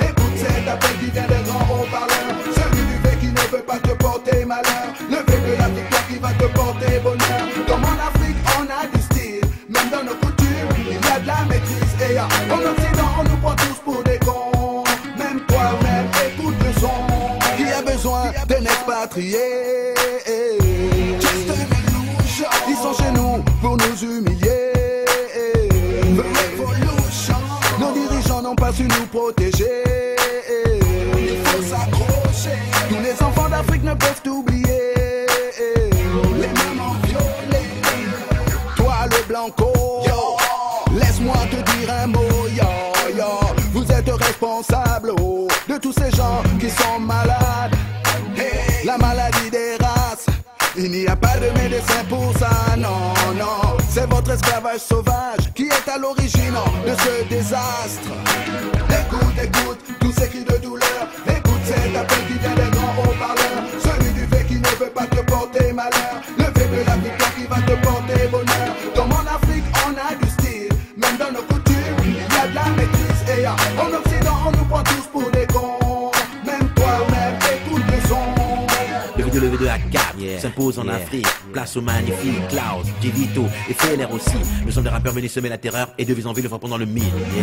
Écoute cet appel qui vient des grands haut-parleurs. Celui du V qui ne veut pas te porter malheur. Le V de la victoire qui va te porter bonheur. Comme en Afrique on a du style, même dans nos coutumes il y a de la maîtrise. Et en Occident on nous prend tous pour des cons. Même toi-même écoute le son. Qui a besoin d'un expatrié? Ils sont chez nous pour nous humilier. Nos dirigeants n'ont pas su nous protéger. Il faut s'accrocher. Tous les enfants d'Afrique ne peuvent t'oublier. Les mamans violées. Toi le blanco, laisse-moi te dire un mot, yo, yo. Vous êtes responsable de tous ces gens qui sont malades. La maladie des races. Il n'y a pas de médecin pour ça, non, non. C'est votre esclavage sauvage qui est à l'origine de ce désastre. Écoute, écoute, tous ces cris de douleur. Écoute cet appel qui vient des grands haut-parleurs. Celui du V qui ne veut pas te porter malheur. Le V de la victoire qui va te porter bonheur. Comme en Afrique on a du style, même dans nos coutumes il y a de la maîtrise. Et en Occident on nous prend tous pour des cons. Même toi-même écoute le son. Le V2 à 4 s'impose en Afrique. Place au magnifique Klaus, Divito et Feller aussi. Nous sommes des rappeurs venus semer la terreur et de ville en ville frappant dans le mille.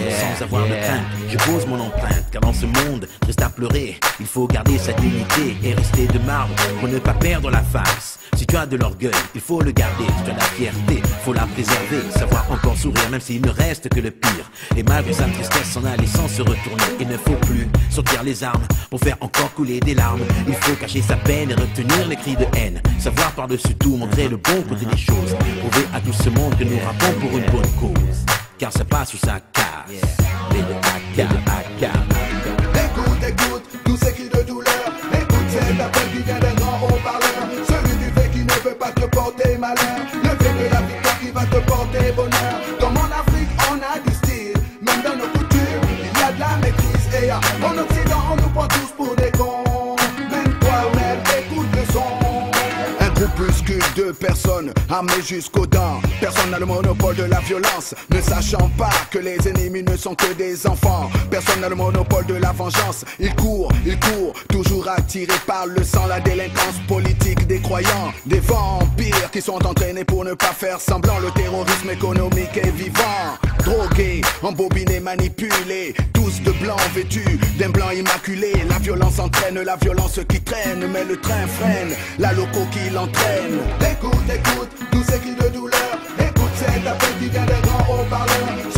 Sans avoir de crainte, je pose mon empreinte. Car dans ce monde, reste à pleurer. Il faut garder sa dignité et rester de marbre pour ne pas perdre la face. Si tu as de l'orgueil, il faut le garder. Si tu as de la fierté, faut la préserver. Savoir encore sourire même s'il ne reste que le pire. Et malgré sa tristesse s'en aller sans se retourner. Il ne faut plus sortir les armes pour faire encore couler des larmes. Il faut cacher sa peine et retenir les cris de haine. Savoir par-dessus tout montrer le bon côté des choses. Prouver à tout ce monde que nous rappons pour une bonne cause. Car ça passe ou ça casse. Écoute, écoute, tous ces cris de douleur. Écoute cet appel qui vient des grands haut-parleurs. Celui du V qui ne veut pas te porter malheur. Le V de la victoire qui va te porter bonheur. Comme en Afrique on a du style, même dans nos coutumes il y a de la maîtrise. Et en Occident on nous prend tous pour des cons. Même toi-même écoute le son. Un groupuscule de personnes armées jusqu'aux dents. Personne n'a le monopole de la violence, ne sachant pas que les ennemis ne sont que des enfants. Personne n'a le monopole de la vengeance. Ils courent, toujours attirés par le sang. La délinquance politique des croyants, des vampires qui sont entraînés pour ne pas faire semblant. Le terrorisme économique est vivant. Drogués, embobinés, manipulés, tous de blanc vêtus d'un blanc immaculé. La violence entraîne la violence qui traîne, mais le train freine la loco qui l'entraîne. Écoute, écoute, tous ces cris de douleur. Écoute cet appel qui vient des grands haut-parleurs.